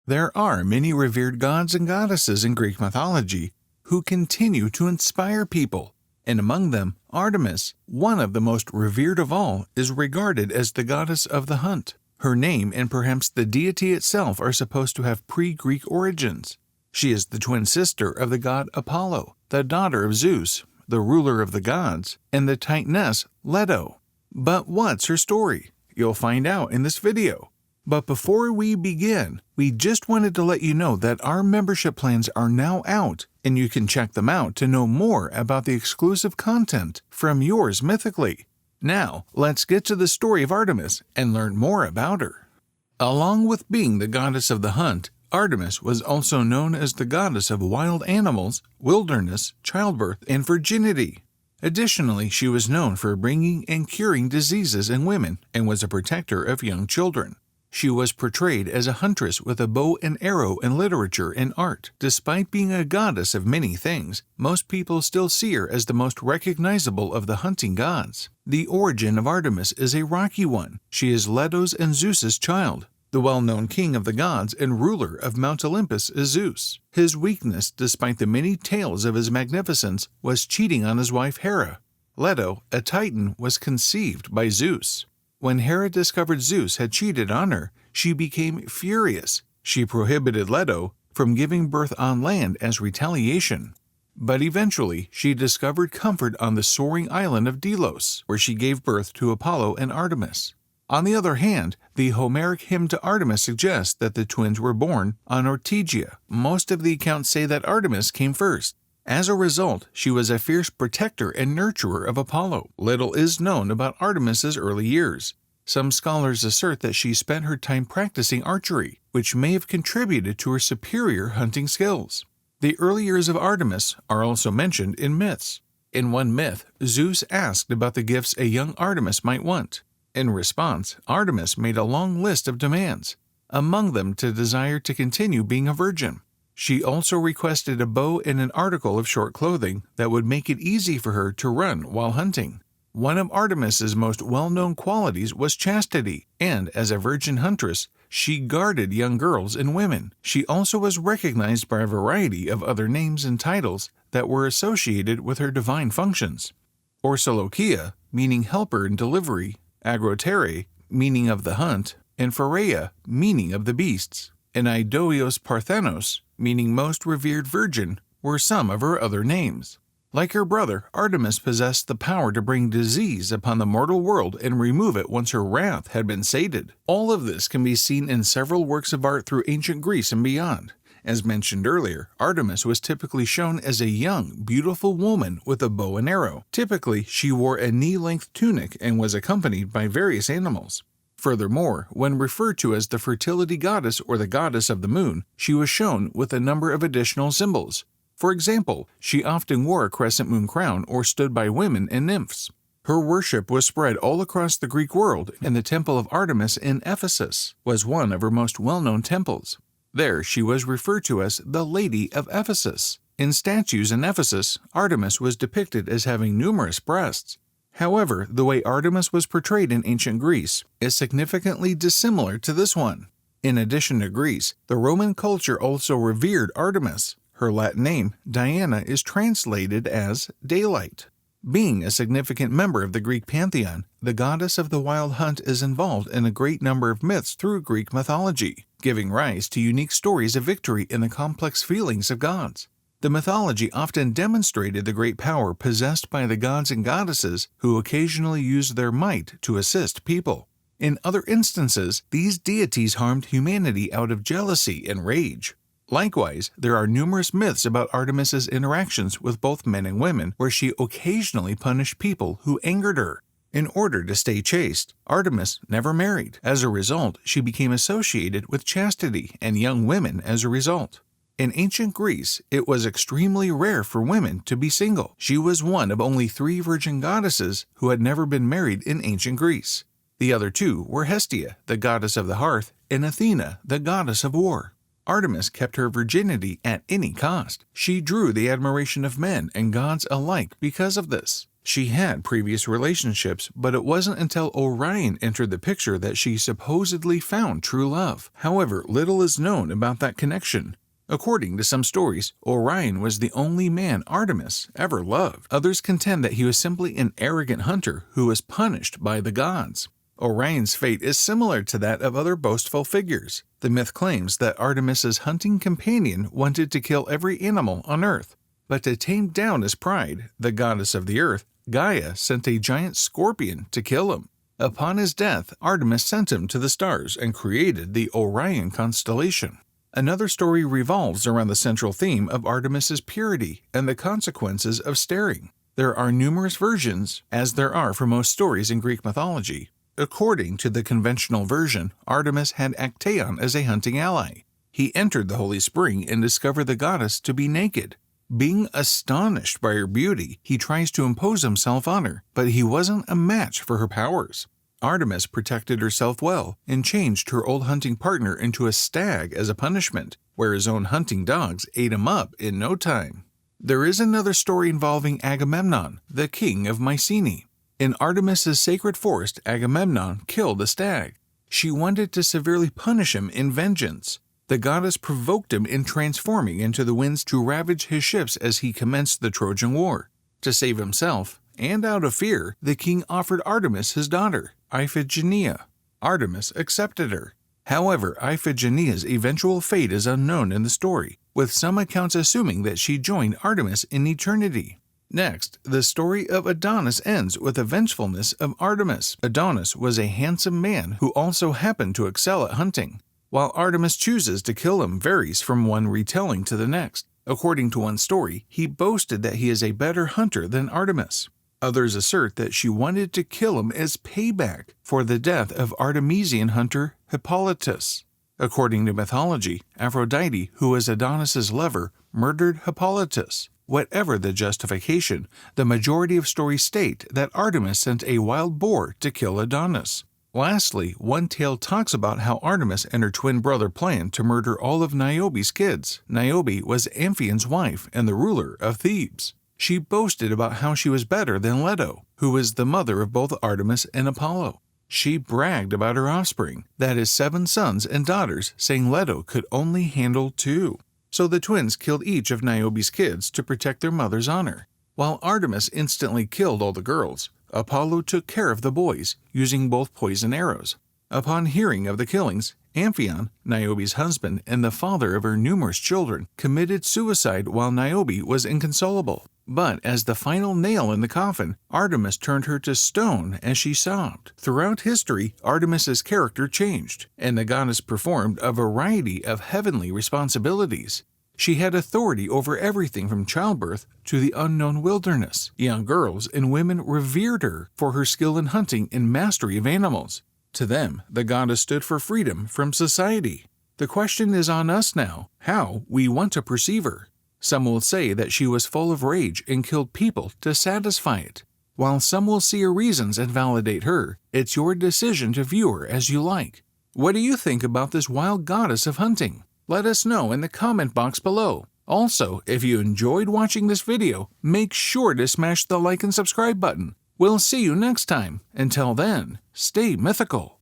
There are many revered gods and goddesses in Greek mythology who continue to inspire people, and among them, Artemis, one of the most revered of all, is regarded as the goddess of the hunt. Her name and perhaps the deity itself are supposed to have pre-Greek origins. She is the twin sister of the god Apollo, the daughter of Zeus, the ruler of the gods, and the titaness Leto. But what's her story? You'll find out in this video. But before we begin, we just wanted to let you know that our membership plans are now out, and you can check them out to know more about the exclusive content from Yours Mythically. Now, let's get to the story of Artemis and learn more about her. Along with being the goddess of the hunt, Artemis was also known as the goddess of wild animals, wilderness, childbirth, and virginity. Additionally, she was known for bringing and curing diseases in women and was a protector of young children. She was portrayed as a huntress with a bow and arrow in literature and art. Despite being a goddess of many things, most people still see her as the most recognizable of the hunting gods. The origin of Artemis is a rocky one. She is Leto's and Zeus's child. The well-known king of the gods and ruler of Mount Olympus is Zeus. His weakness, despite the many tales of his magnificence, was cheating on his wife Hera. Leto, a titan, was conceived by Zeus. When Hera discovered Zeus had cheated on her, she became furious. She prohibited Leto from giving birth on land as retaliation. But eventually, she discovered comfort on the soaring island of Delos, where she gave birth to Apollo and Artemis. On the other hand, the Homeric hymn to Artemis suggests that the twins were born on Ortygia. Most of the accounts say that Artemis came first. As a result, she was a fierce protector and nurturer of Apollo. Little is known about Artemis's early years. Some scholars assert that she spent her time practicing archery, which may have contributed to her superior hunting skills. The early years of Artemis are also mentioned in myths. In one myth, Zeus asked about the gifts a young Artemis might want. In response, Artemis made a long list of demands, among them to desire to continue being a virgin. She also requested a bow and an article of short clothing that would make it easy for her to run while hunting. One of Artemis's most well-known qualities was chastity, and as a virgin huntress, she guarded young girls and women. She also was recognized by a variety of other names and titles that were associated with her divine functions. Orsilochia, meaning helper in delivery, Agrotere, meaning of the hunt, and Phareia, meaning of the beasts, and Aidoios Parthenos, meaning most revered virgin, were some of her other names. Like her brother, Artemis possessed the power to bring disease upon the mortal world and remove it once her wrath had been sated. All of this can be seen in several works of art through ancient Greece and beyond. As mentioned earlier, Artemis was typically shown as a young, beautiful woman with a bow and arrow. Typically, she wore a knee-length tunic and was accompanied by various animals. Furthermore, when referred to as the fertility goddess or the goddess of the moon, she was shown with a number of additional symbols. For example, she often wore a crescent moon crown or stood by women and nymphs. Her worship was spread all across the Greek world, and the Temple of Artemis in Ephesus was one of her most well-known temples. There, she was referred to as the Lady of Ephesus. In statues in Ephesus, Artemis was depicted as having numerous breasts. However, the way Artemis was portrayed in ancient Greece is significantly dissimilar to this one. In addition to Greece, the Roman culture also revered Artemis. Her Latin name, Diana, is translated as daylight. Being a significant member of the Greek pantheon, the goddess of the wild hunt is involved in a great number of myths through Greek mythology, giving rise to unique stories of victory and the complex feelings of gods. The mythology often demonstrated the great power possessed by the gods and goddesses who occasionally used their might to assist people. In other instances, these deities harmed humanity out of jealousy and rage. Likewise, there are numerous myths about Artemis's interactions with both men and women where she occasionally punished people who angered her. In order to stay chaste, Artemis never married. As a result, she became associated with chastity and young women as a result. In ancient Greece, it was extremely rare for women to be single. She was one of only 3 virgin goddesses who had never been married in ancient Greece. The other 2 were Hestia, the goddess of the hearth, and Athena, the goddess of war. Artemis kept her virginity at any cost. She drew the admiration of men and gods alike because of this. She had previous relationships, but it wasn't until Orion entered the picture that she supposedly found true love. However, little is known about that connection. According to some stories, Orion was the only man Artemis ever loved. Others contend that he was simply an arrogant hunter who was punished by the gods. Orion's fate is similar to that of other boastful figures. The myth claims that Artemis's hunting companion wanted to kill every animal on Earth, but to tame down his pride, the goddess of the earth, Gaia, sent a giant scorpion to kill him. Upon his death, Artemis sent him to the stars and created the Orion constellation. Another story revolves around the central theme of Artemis's purity and the consequences of staring. There are numerous versions, as there are for most stories in Greek mythology. According to the conventional version, Artemis had Actaeon as a hunting ally. He entered the holy spring and discovered the goddess to be naked. Being astonished by her beauty, he tries to impose himself on her, but he wasn't a match for her powers. Artemis protected herself well and changed her old hunting partner into a stag as a punishment, where his own hunting dogs ate him up in no time. There is another story involving Agamemnon, the king of Mycenae. In Artemis's sacred forest, Agamemnon killed a stag. She wanted to severely punish him in vengeance. The goddess provoked him in transforming into the winds to ravage his ships as he commenced the Trojan War. To save himself, and out of fear, the king offered Artemis his daughter, Iphigenia. Artemis accepted her. However, Iphigenia's eventual fate is unknown in the story, with some accounts assuming that she joined Artemis in eternity. Next, the story of Adonis ends with the vengefulness of Artemis. Adonis was a handsome man who also happened to excel at hunting. While Artemis chooses to kill him varies from one retelling to the next. According to one story, he boasted that he is a better hunter than Artemis. Others assert that she wanted to kill him as payback for the death of Artemisian hunter Hippolytus. According to mythology, Aphrodite, who was Adonis's lover, murdered Hippolytus. Whatever the justification, the majority of stories state that Artemis sent a wild boar to kill Adonis. Lastly, one tale talks about how Artemis and her twin brother planned to murder all of Niobe's kids. Niobe was Amphion's wife and the ruler of Thebes. She boasted about how she was better than Leto, who was the mother of both Artemis and Apollo. She bragged about her offspring, that is 7 sons and daughters, saying Leto could only handle 2. So the twins killed each of Niobe's kids to protect their mother's honor. While Artemis instantly killed all the girls, Apollo took care of the boys, using both poison arrows. Upon hearing of the killings, Amphion, Niobe's husband and the father of her numerous children, committed suicide while Niobe was inconsolable. But as the final nail in the coffin, Artemis turned her to stone as she sobbed. Throughout history, Artemis's character changed, and the goddess performed a variety of heavenly responsibilities. She had authority over everything from childbirth to the unknown wilderness. Young girls and women revered her for her skill in hunting and mastery of animals. To them, the goddess stood for freedom from society. The question is on us now, how we want to perceive her. Some will say that she was full of rage and killed people to satisfy it. While some will see her reasons and validate her, it's your decision to view her as you like. What do you think about this wild goddess of hunting? Let us know in the comment box below. Also, if you enjoyed watching this video, make sure to smash the like and subscribe button. We'll see you next time. Until then, stay mythical.